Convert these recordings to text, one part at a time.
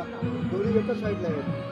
दोन्ही एकच साईडला आहेत.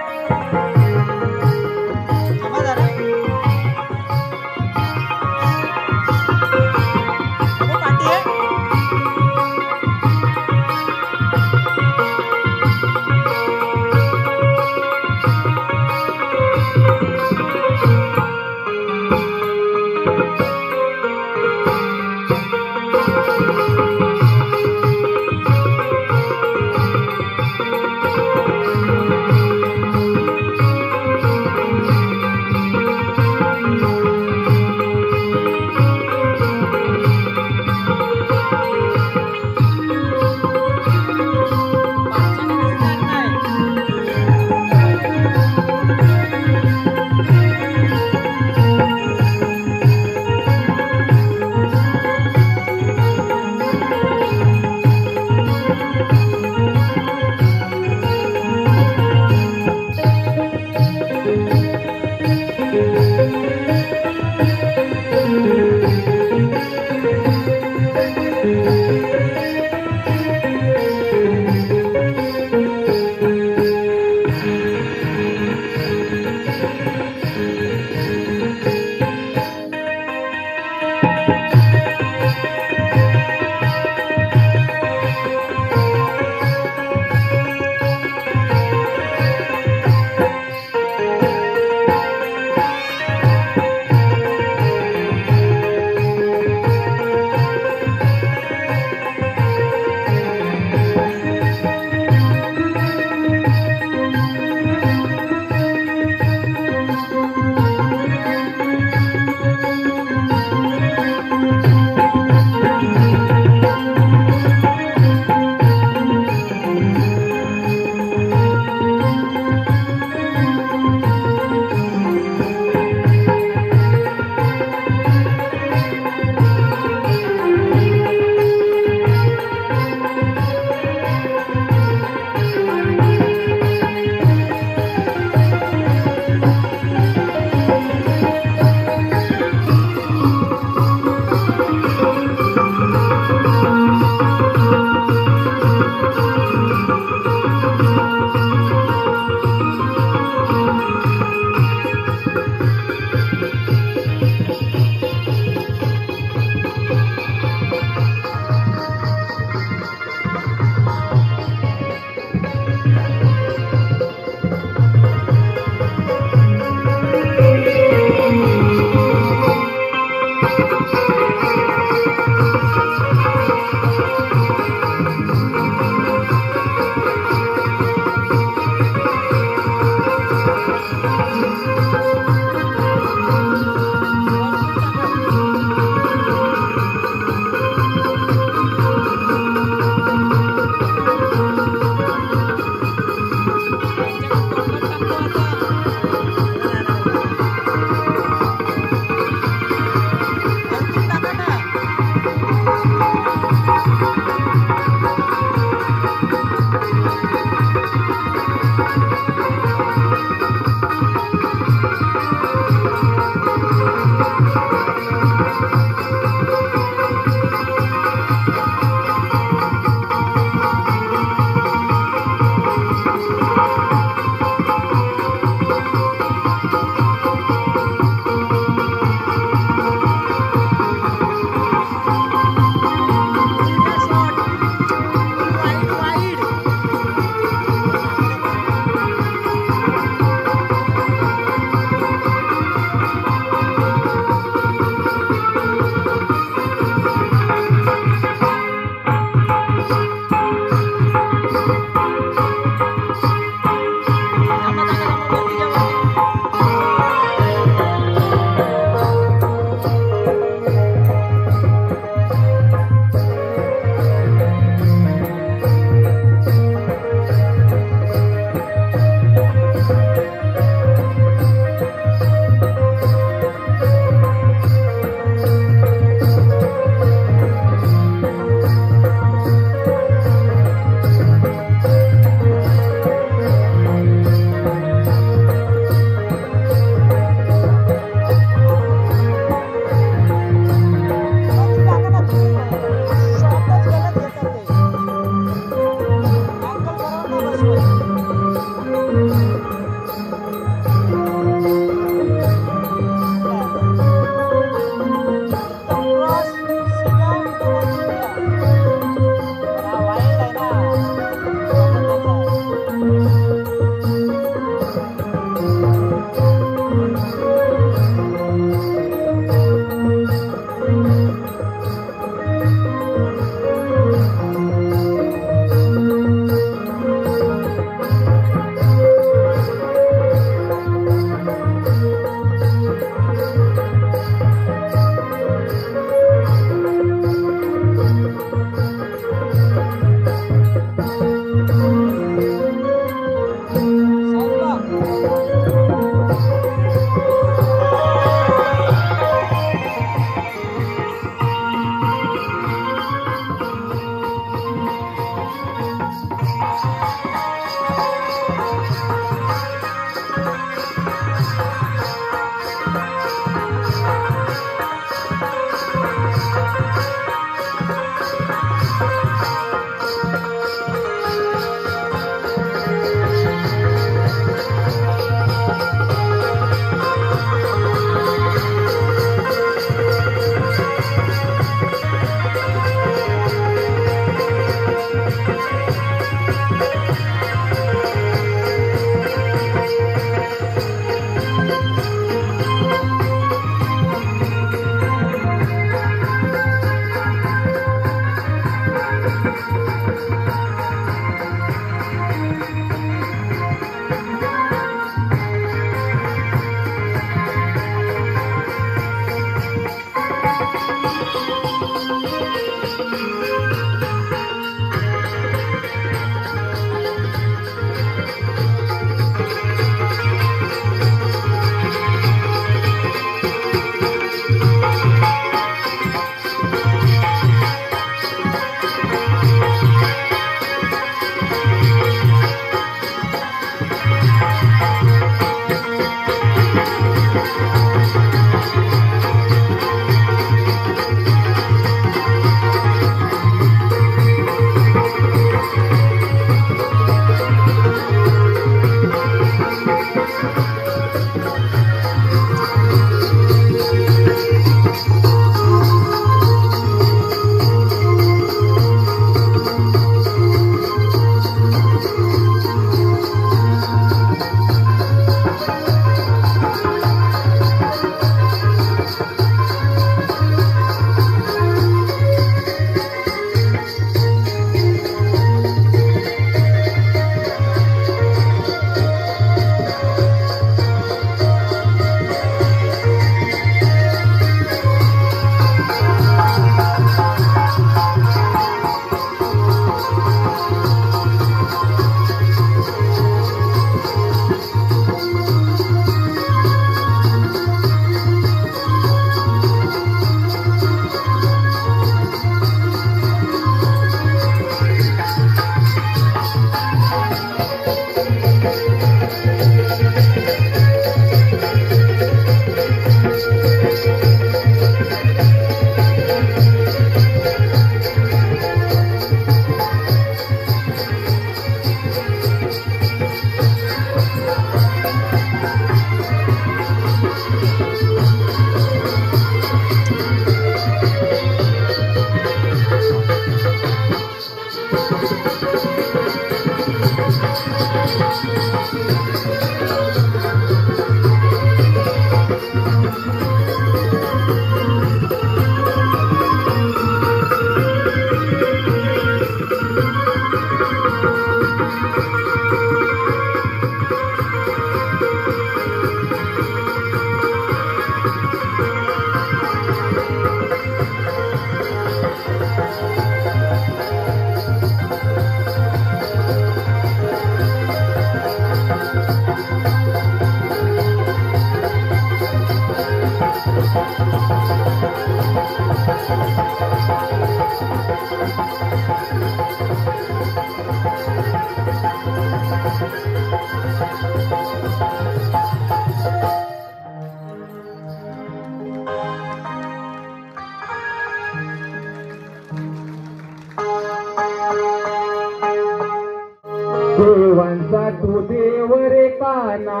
देवांचा तू देव रे काना,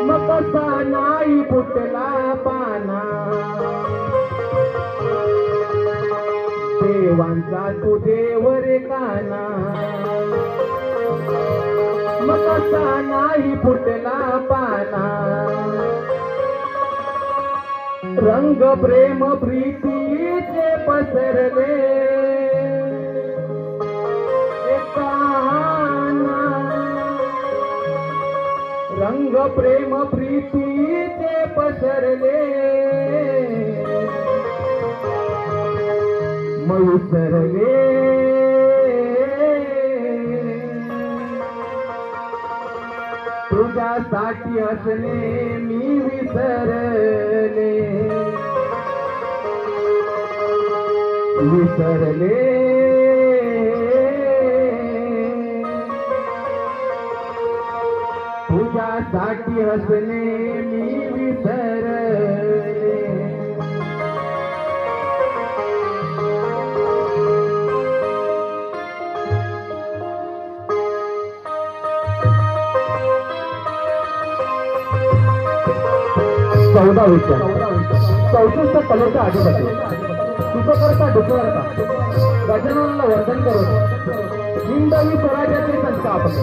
मग कसा नाही फुटला पाना. देवांचा तू देव रे काना, मग कसा नाही फुटला पाना. रंग प्रेम प्रीतीचे पसरले रंग प्रेम प्रीतीचे पसरले. मयुसरले तुझ्यासाठी असणे मी विसरले. विसरले तुझ्यासाठी हसणे मी विसरले. चौदा विचार 64 कलेचा अधिपती सुखकर्ता दुखकर्ता गजाननाला वर्धन करून हिंदवी स्वराज्याचे संस्थापक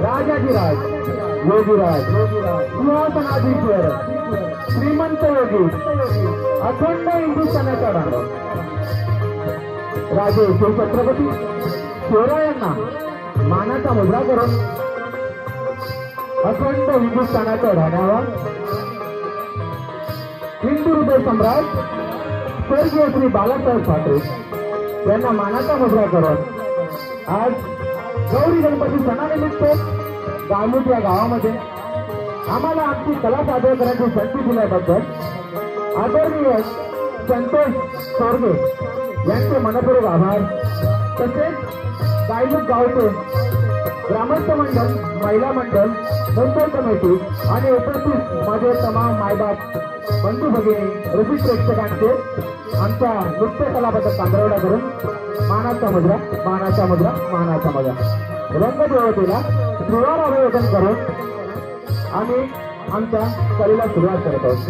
राजाधिराज योगीराज सिंहासनाधीश्वर श्रीमंत योगी अखंड हिंदुस्थानाचा डांगर राजे शिवछत्रपती शिवरायांना मानाचा मुद्रा करून अखंड हिंदुस्थानाचा ढाण्यावर हिंदू हृदय सम्राट स्वर्गीय श्री बाळासाहेब ठाकरे यांना मानाचा मुद्रा करून आज गौरी गणपती सणानिमित्त गावलूट या गावामध्ये आम्हाला आमची कला सादर करण्याची संधी दिल्याबद्दल आदरणीय संतोष सोरगे यांचे मनपूर्वक आभार. तसेच गायलूट गावचे ग्रामस्थ मंडळ महिला मंडळ मुंबई कमिटी आणि उपस्थित माझे तमाम मायबाप बंधू भगिनी रसिक प्रेक्षकांचे आमच्या नृत्य कलाबद्दल कांदरवडा करून मानाचा मुद्रा मानाचा मुद्रा मानाचा मुद्रा रंगदेवतेला त्रिवार अभिवादन करून आम्ही आमच्या कलेला सुरुवात करत आहोत.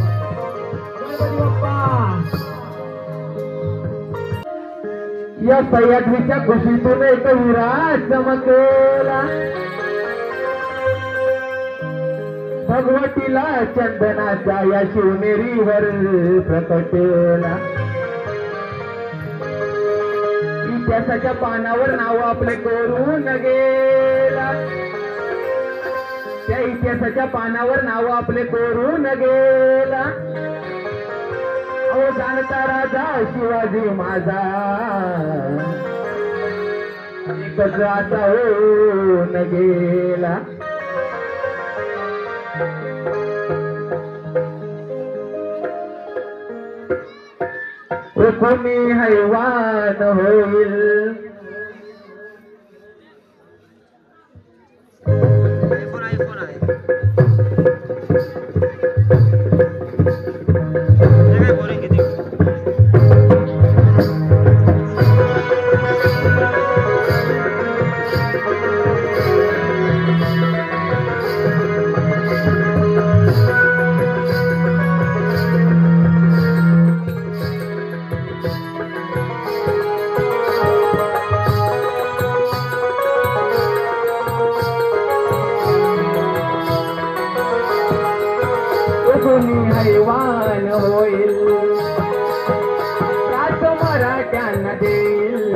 या सह्याद्रीच्या खुशीतून एक विराट चमकला. भगवतीला चंदनाच्या या शिवनेरीवर प्रकटला. इतिहासाच्या पानावर नाव आपले कोरून गेला. त्या इतिहासाच्या पानावर नाव आपले कोरून गेला. अहो जाणता राजा शिवाजी माझा एकच असा होऊन गेला. कोणी हैवान होईल हैवान होईल रात मराठ्यांना देईल.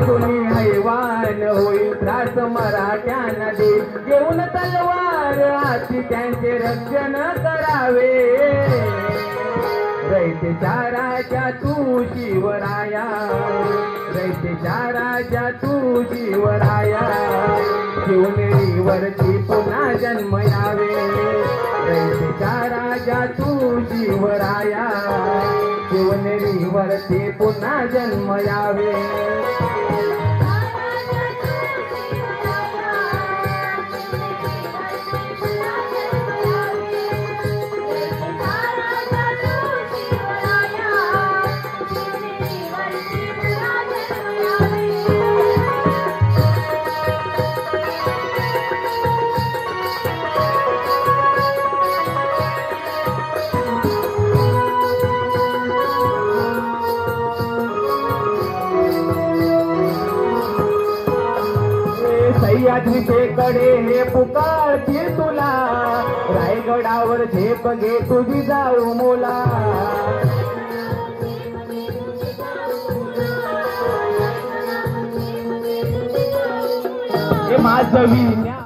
कोणी हैवान होईल त्रास मराठ्यांना देईल. घेऊन तलवार हाती त्यांचे रक्षण करावे. रयतेच्या राजा तू शिवराया रयतेच्या राजा तू शिवराया. शिवनेरीवरती पुन्हा जन्म यावे. कैसेचा राजा तू शिवराया शिवनेरीवरती पुन्हा जन्म यावे सह्याद्रीचे हे पुकारतील तुला रायगडावर झेप घे तुझी जाऊ मोला हे माझं विज्ञान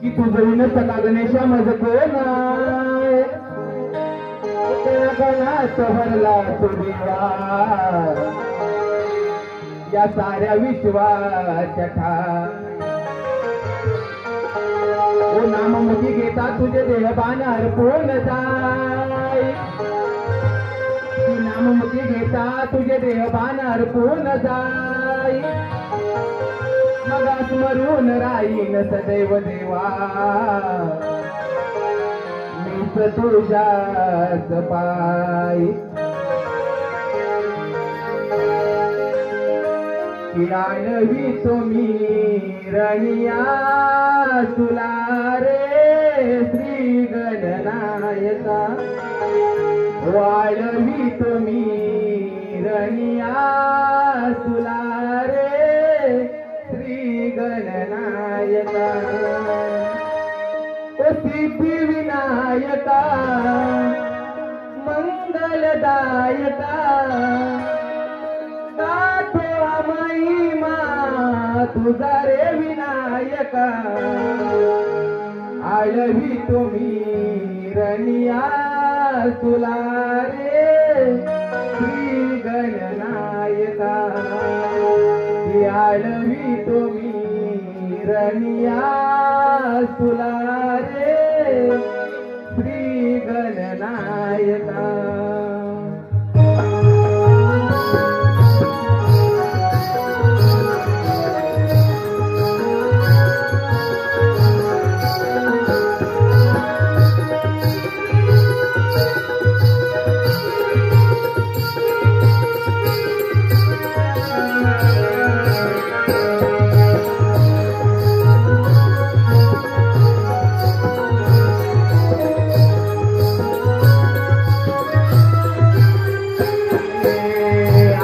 की तुझं सका गणेशा मज कोण गणात भरला तो देवा या साऱ्या विश्वाच्या ठार ओ नाममुखी घेता तुझे देहबान अर्पून जाय नाममुखी घेता तुझे देहबान अर्पून जाय मग स्मरून राहीन सदैव देवा मीच तुझ्याच पायी की आणवी तुम्ही रनिया तुला रे श्री गणनायका वाळवी तुम्ही रनिया तुला रे श्री गणनायका ओ सिद्धी विनायका मंगलदायका तुझा रे विनायका आळवी तुम्ही रनिया तुला रे श्री गणनायका आळवी तुम्ही रनिया तुला रे श्री गणनायका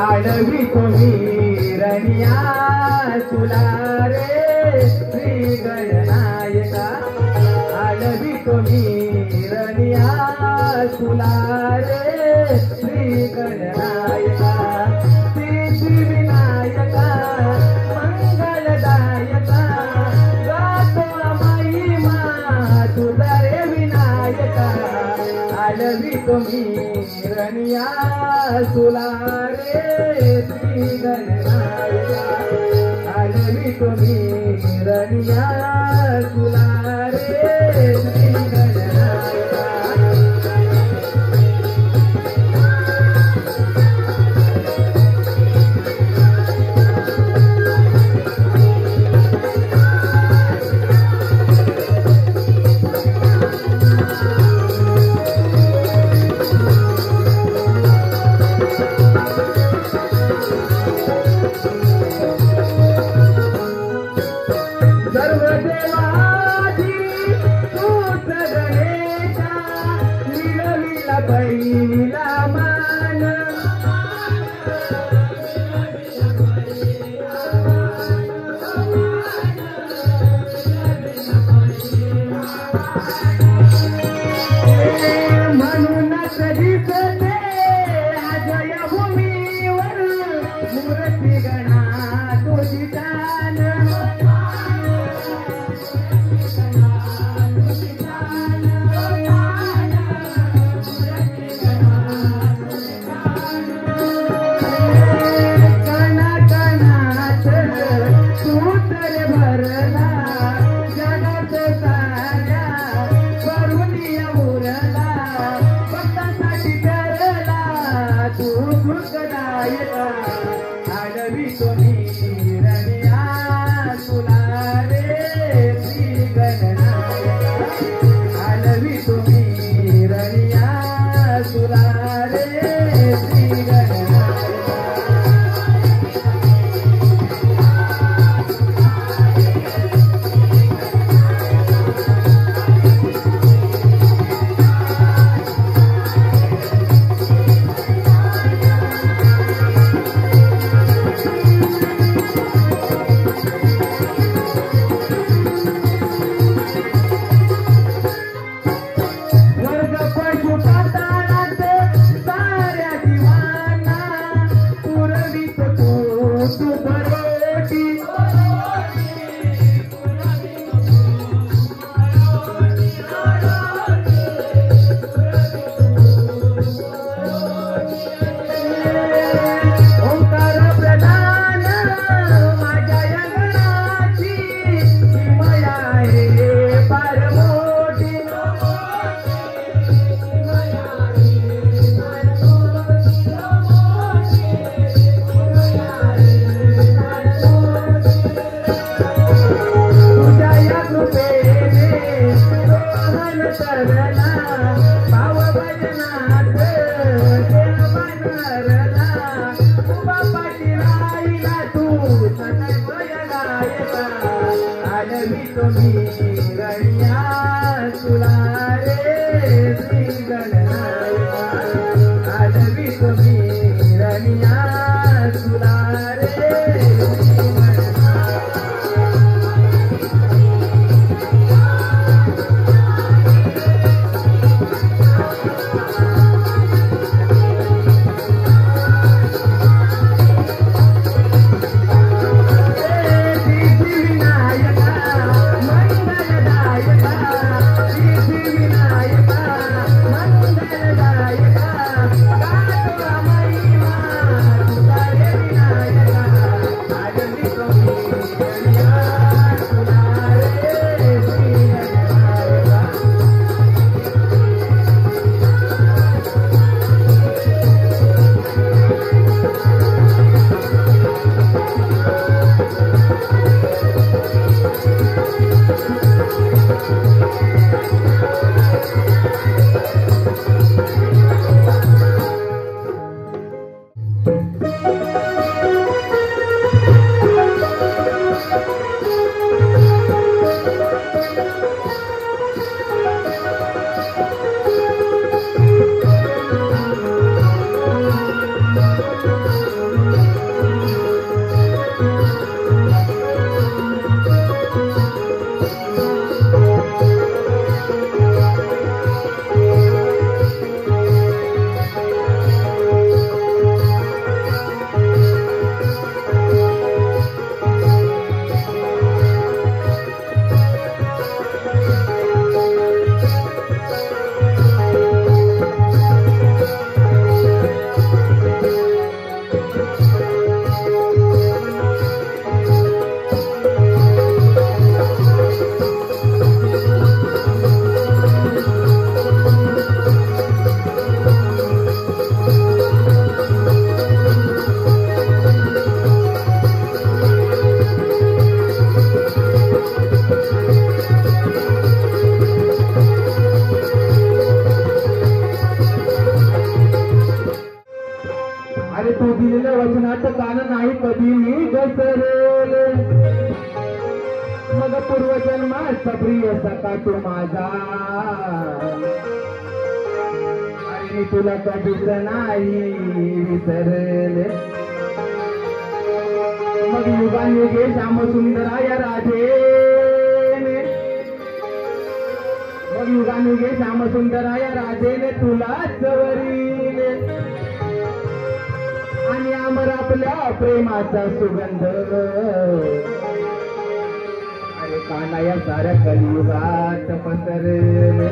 आळवी तुम्ही रनिया तुला रे श्री गणनायका आळवी तुम्ही रनिया तुला रे श्री गणनायका सिद्धी विनायका मंगलदायका गातो महिमा तुझा रे विनायका आळवी तुम्ही रनिया तुला रे श्री गणनायका आळवी तुम्ही रनिया तुला रे श्री गणनायका सर्व उदर भरला जगात साऱ्या वरुणीय उरला भक्तांसाठी ठरला तू सुखदायका आडवी तुम्ही रनिया तुला रे श्री गणनायका आडवी तुम्ही रनिया तुला रे श्री गणनायका कान नाही कधी मी घसरेले मग पूर्वजन्माचा प्रिय सखा तू माझा आणि मी तुला कधीच नाही विसरले मग युगायुगे श्याम सुंदराया राधेने मग युगायुगे श्याम सुंदराया राधेने तुलाच वरीले आणि अमर आपल्या प्रेमाचा सुगंध अरे काना या साऱ्या कलियुगात पसरले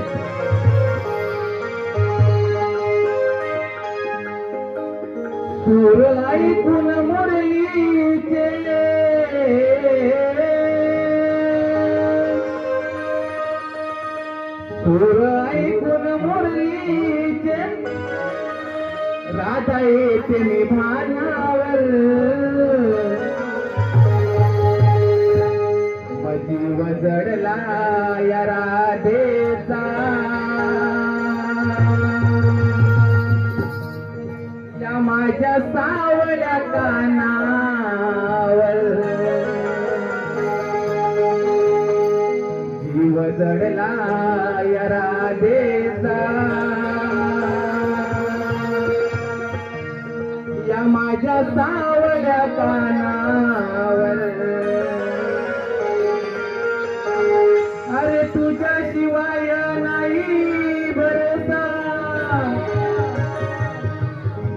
सूर ऐकून मुरलीचे सूर ऐकून मुरलीचे राधा येते निभानावर जीव जडला या राधेचा या माझ्या सावळ्या कानावर जीव जडला या राधेचा या माझ्या सावळ्या कानावर अरे तुझ्याशिवाय नाही भरोसा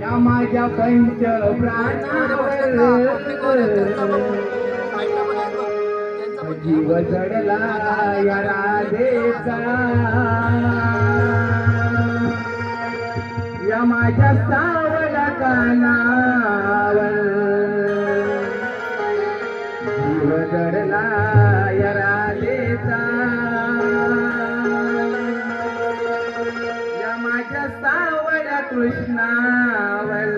या माझ्या पंच प्राणावर जीव जडला या राधेचा या माझ्या सावळ्या कानावर जीव जडला या राधेचा या माझ्या सावळ्या कृष्णावर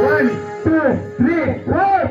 1 2 3 4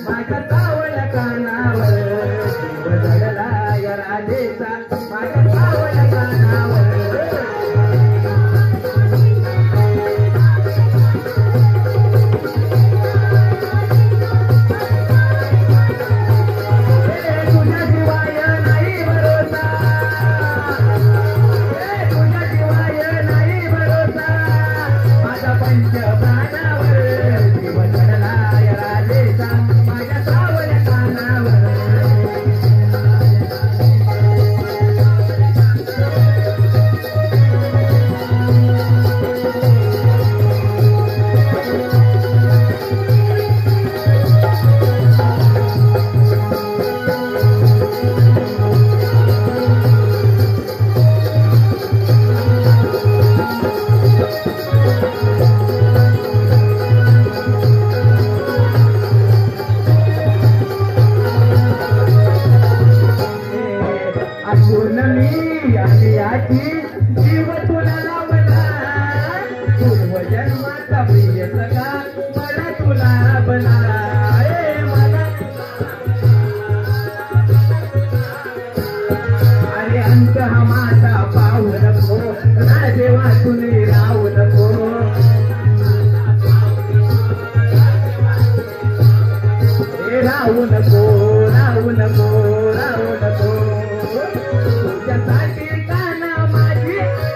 माझ्या सावळ्या कानावर जीव जडला या राधेचा माझ्या सावळ्या कानावर तुझ्याशिवाय नाही भरोसा तुझ्याशिवाय नाही भरोसा माझा पंच प्राणावर जीव जडला या राधेचा माझ्या सावळ्या कानावर जीव तुला लावला पूर्व जन्माचा प्रिय सखा मला तुला बना मला अरे अंत हा माझा पाहू नको राजेवा तुने राहू नको राहू नको राहू नको राहू नको तुझ्यासाठी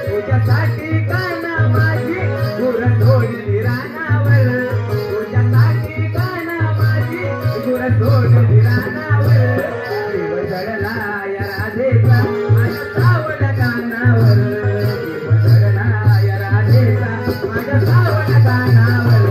तुझ्यासाठी काना माझी गुर सोडली रानावर तुझ्यासाठी काना माझी गुर सोडली रानावर जीव जडला या राधेचा माझ्या सावळ्या कानावर जीव जडला या राधेचा माझ्या सावळ्या कानावर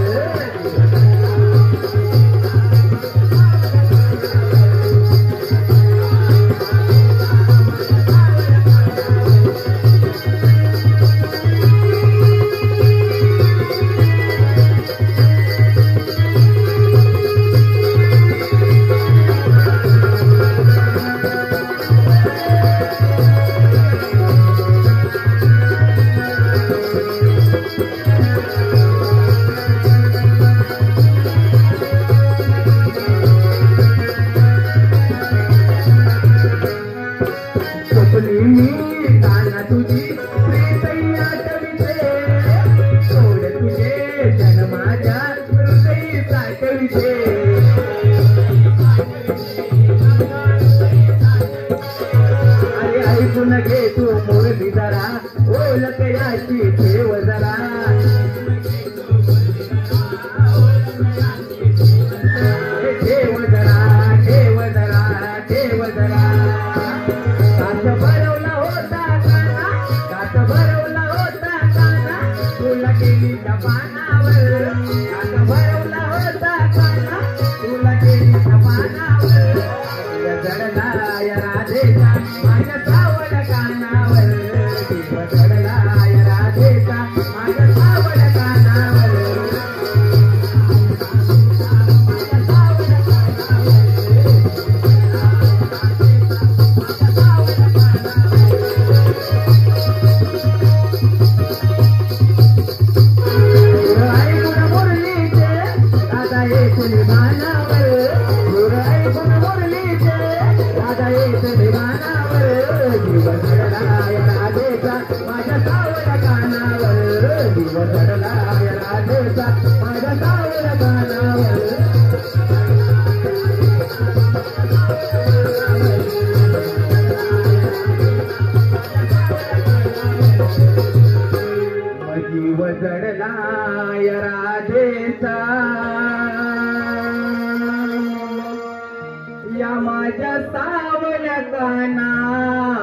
ऐकून घे तू मुरली जरा ओ ओळख याची ठेव जरा ठेव जरा ठेव जरा ठेव जरा काच भरवला होता काना काच भरवला होता काना तुला केली त्या पानावर काच भरवला होता काना तुला केली त्या पानावर जडला या राधेचा माझ्या सावड कानावर दिव जडला या राधेचा माझ्या सावड कानावर जडला या राधेचा या माझ्या सावल्या कानावर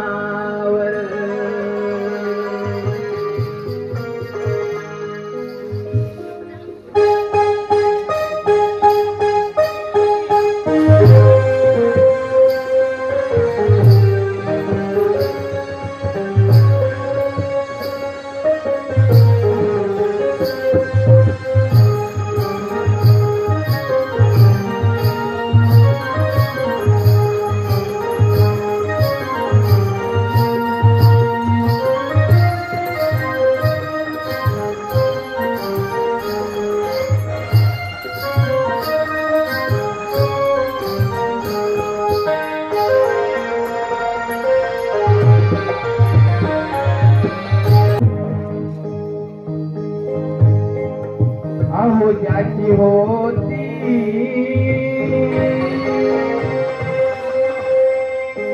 अहो ज्याची होती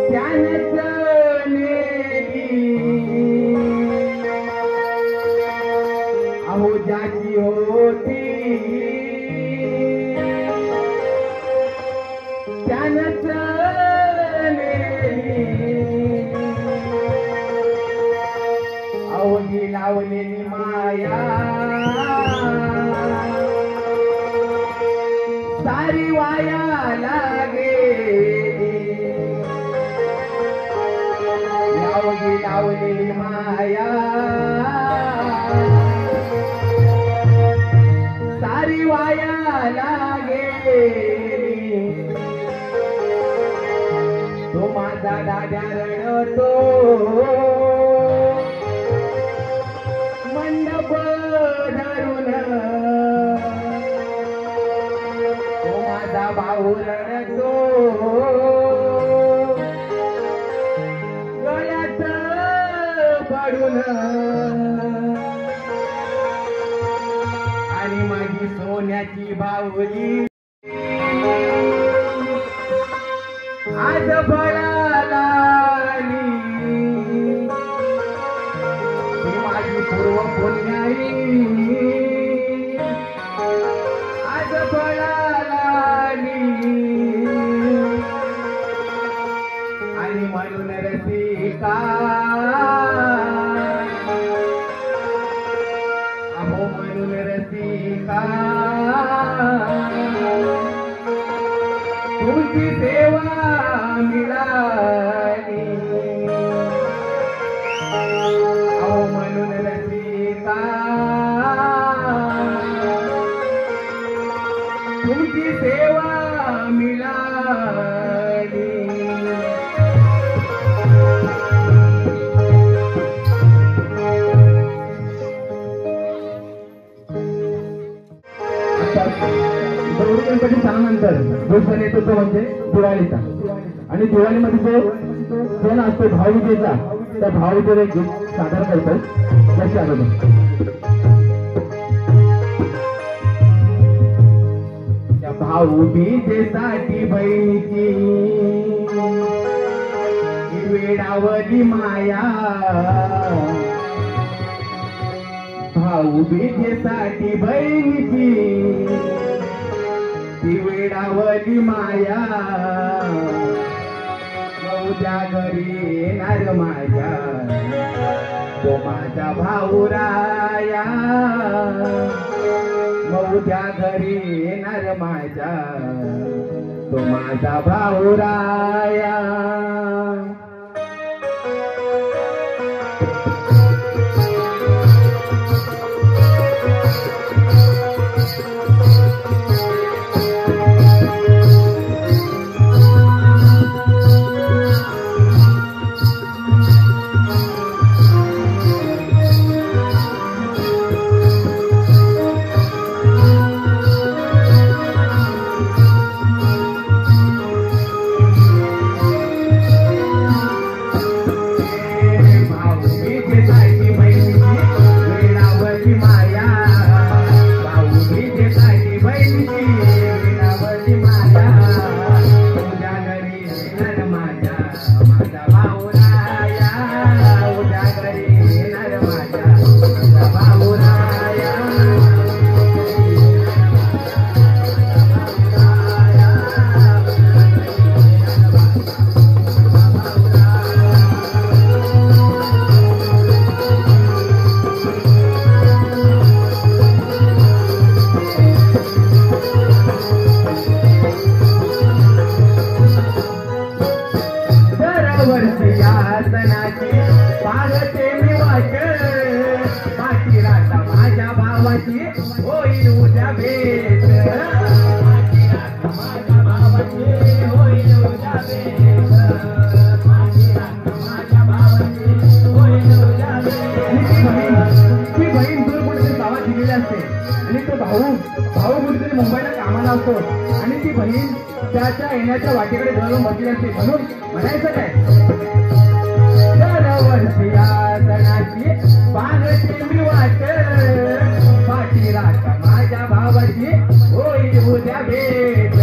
त्यानंच नेली अहो ज्याची होती त्यानंच नेली अहो ही लावलेली माया सारी वाया गेली लावली लावलेली माया सारी वाया गेली तो माझा दाद्या रडतो मंडप धरून भाऊ रडतो गळ्यात पडून आणि माझी सोन्याची बाहुली आज फळाला आली ही माझी पूर्व पुण्याई आज फळाला आणि म्हणून रसिका अहो म्हणून रसिका तुमची सेवा मिळाली अहो म्हणून रसिका तुमची सेवा मिळाली गौरी गणपती सणानंतर जो सण येतो तो म्हणजे दिवाळीचा आणि दिवाळीमध्ये जो सण असतो भाऊबीजेचा त्या भाऊबीजेवर एक गीत सादर करतो त्याची अगोदर भाऊबीजेसाठी बहिणीची वेडावली माया भाऊबीजेसाठी बहिणीची ती वेडावली माया उद्या घरी येणार माझ्या तो माझा भाऊराया उद्या घरी येणार माझ्या तो माझा भाऊराया मुंबईला कामाला असतो आणि ती बहीण त्याच्या येण्याच्या वाटेकडे घालून बसली असते म्हणून म्हणायचं काय दरवर्षी या सणाची पाहते मी वाट पाठी राख माझ्या भावाची होईल उद्या भेट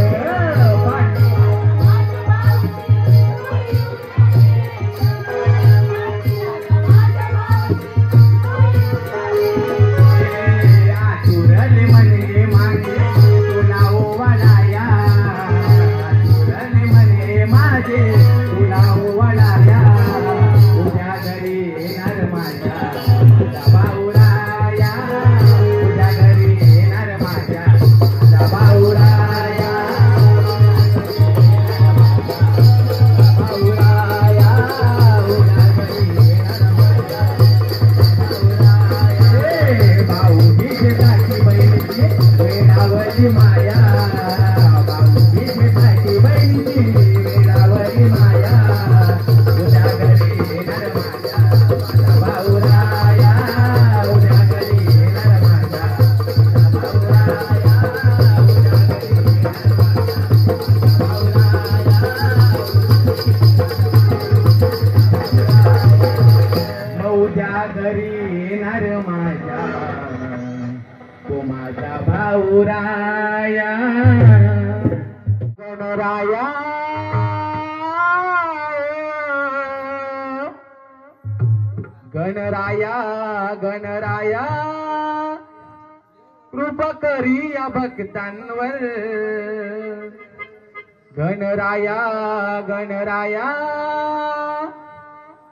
गणराया गणराया कृपा करी या भक्तांवर गणराया गणराया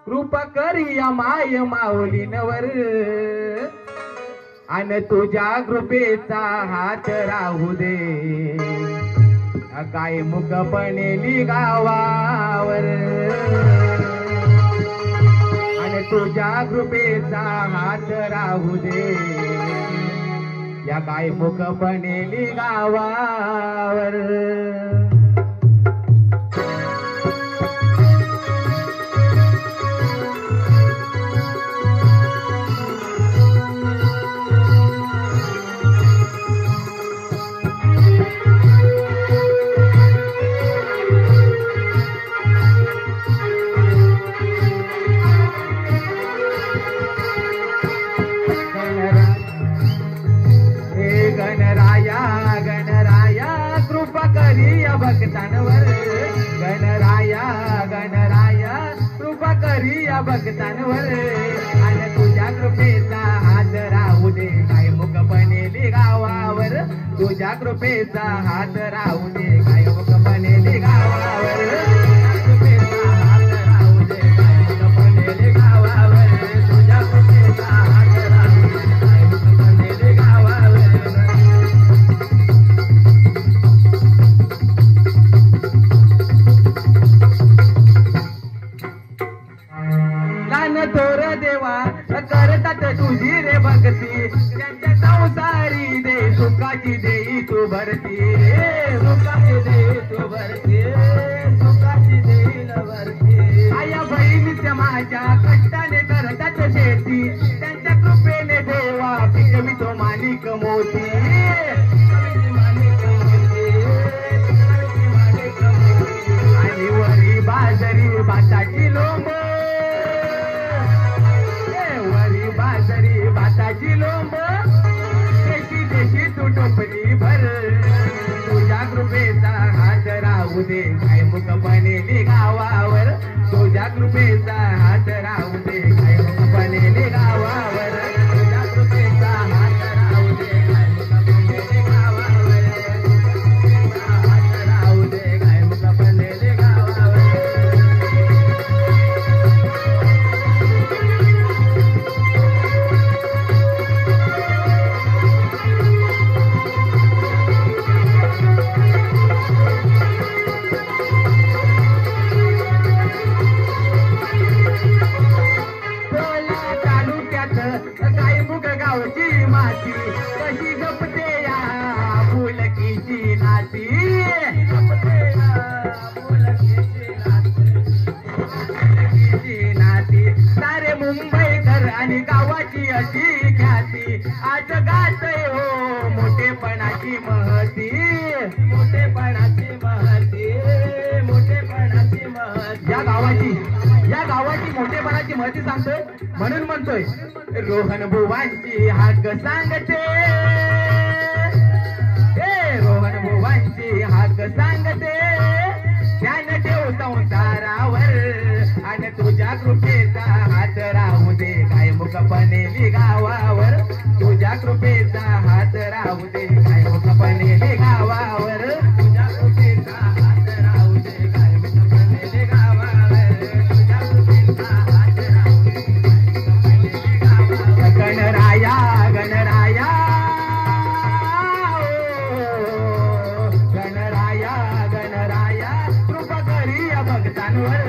कृपा करी या माय माऊलींवर आणि तुझ्या कृपेचा हात राहू दे काय मुकपणेली गावावर आणि तुझ्या कृपेचा हात राहू दे या काय मुकपणेली गावावर भक्तांवर गणराया गणराया कृपा करी या भक्तांवर आणि तुझ्या कृपेचा हात राहू तुझ्या कृपेचा हात राहू दे गायमुख बनेले गावावर कृपेचा हात राहू दे गायमुख बनेले गावावर तुझ्या कृपेचा हात राहू दे गायमुख बनेले गावावर लहान थोर देवा करतात तुझी रे भक्ती त्यांच्या संसारी दे सुखाची देई तू भरती सुखाची देई तू भरती सुखाची देईल भरती आया बहिणीच्या माझ्या कष्टाने करतात शेती त्यांच्या कृपेने देवा पिकवी तो मालिक मोती आणि वरी बाजरी भाताची लोंब वरी बाजरी भाताची लोंब देशी देशी तू टोपली भर तुझ्या कृपेचा हात राहू दे गायमुख बनेले गावावर तुझ्या कृपेचा हात राहू दे गायमुख बनेले गावावर तुझ्या कृपेचा हात राहू दे गायमुख बनेले गावावर तुझ्या कृपेचा हात राहू दे गायमुख बनेले गावावर गायमुख गावची माती कशी जपते या फुलकीची नाती जपते या फुलकीची नाती सारे मुंबईकर आणि गावाची अशी ख्याती आज गातय हो मोठेपणाची महती मोठेपणाची महती मोठेपणाची महती या गावाची मोठेपणाची महती सांगतोय म्हणून म्हणतोय रोहन बुवांची हाक सांगते रोहन बुवांची हाक सांगते ध्यान ठेव संसारावर आणि तुझ्या कृपेचा हात राहू दे गायमुख बनेली गावावर तुझ्या कृपेचा हात राहू दे गायमुख बनेली गावावर तुझ्या कृपेचा हात राहू दे गायमुख बनेली गावावर तुझ्या कृपेचा हात राहू दे गणराया गणराया गणराया गणराया कृपा करी भक्तांवर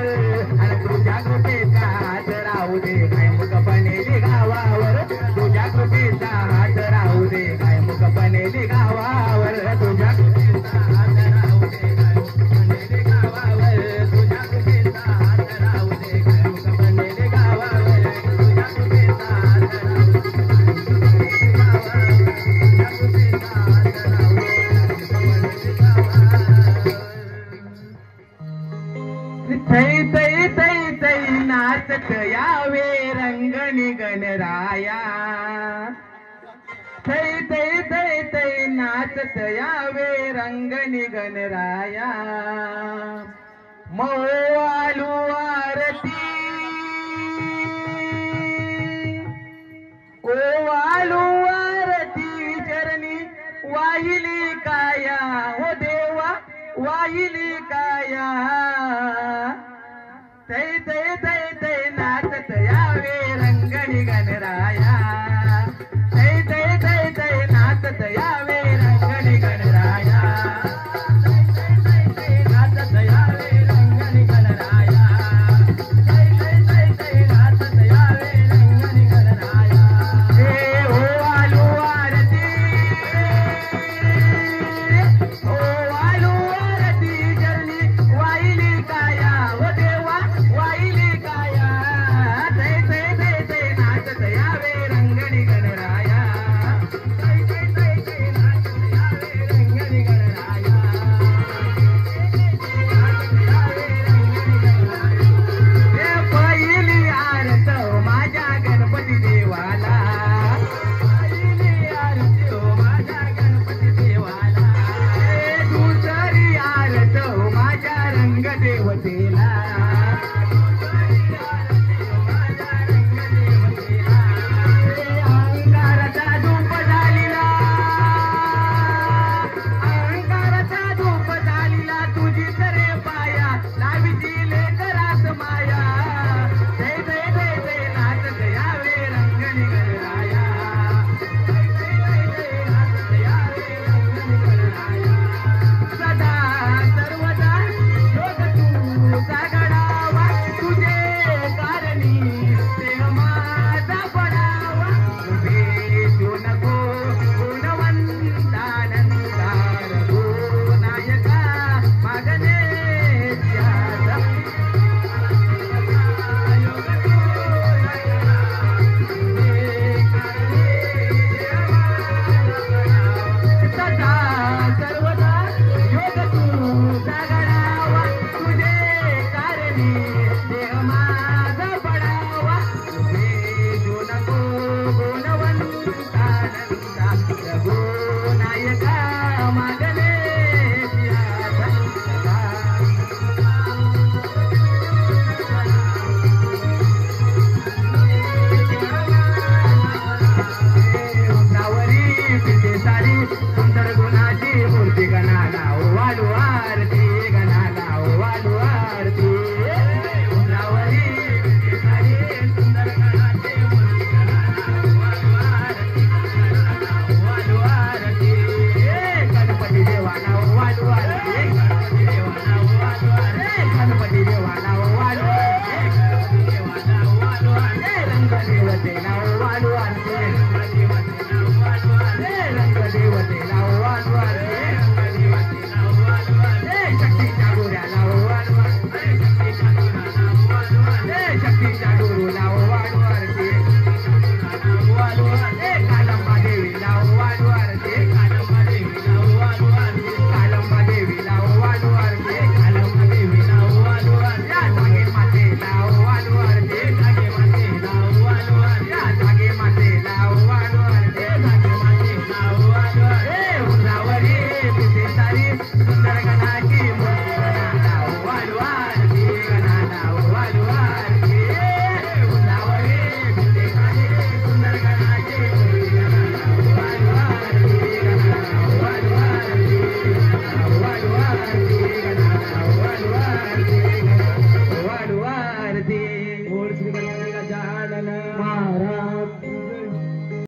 आणि तुझ्या कृपेचा हात राहू दे गायमुख बनेली गावावर तुझ्या कृपेचा हात राहू दे गायमुख बनेली गावावर तुझ्या कृपेचा हात राहू दे गायमुख बनेली गावावर तुझ्या कृपेचा हात राहू दे गायमुख बनेली गावावर तुझ्या कृपेचा हात राहू दे थै थै थै थै नाचत यावे रंगणी गणराया थै थै थै थै नाचत यावे रंगणी गणराया मौवालू आरती ओवालू आरती चरणी वाहिली काया हो देवा वाहिली काया तै तै तै तै नाचत यावे रंगणी गणराया तै तै तै तै नाचत यावे रंगणी गणराया नाचत यावे रंगणी गणराया तै तै तै तै नाचत यावे रंगणी गणराया हे ओ आलू आरती ओ आलू आरती चरणी वाहिली काया हो देवा वाहिली काया तै तै तै तै नाचत यावे रंगणी गणराया तै तै तै तै नाचत यावे रंगणी गणराया नाचत यावे रंगणी गणराया हे पहिली आरत माझ्या गणपती देवाला पहिली आरत माझ्या गणपती देवाला हे दुसरी आरत माझ्या रंग देवतेला अंगारचा धूप झालीला वालू आरती गणाला वालू आरती उंबरावरी विठ्ठलाची सुंदर गणाची मूर्ती गणाला वालू आरती गणपती देवाला वालू आरती गणपती देवाला वालू आरती गणपती देवाला वालू आरती गणपती देवाला वालू आरती रंग देवतेला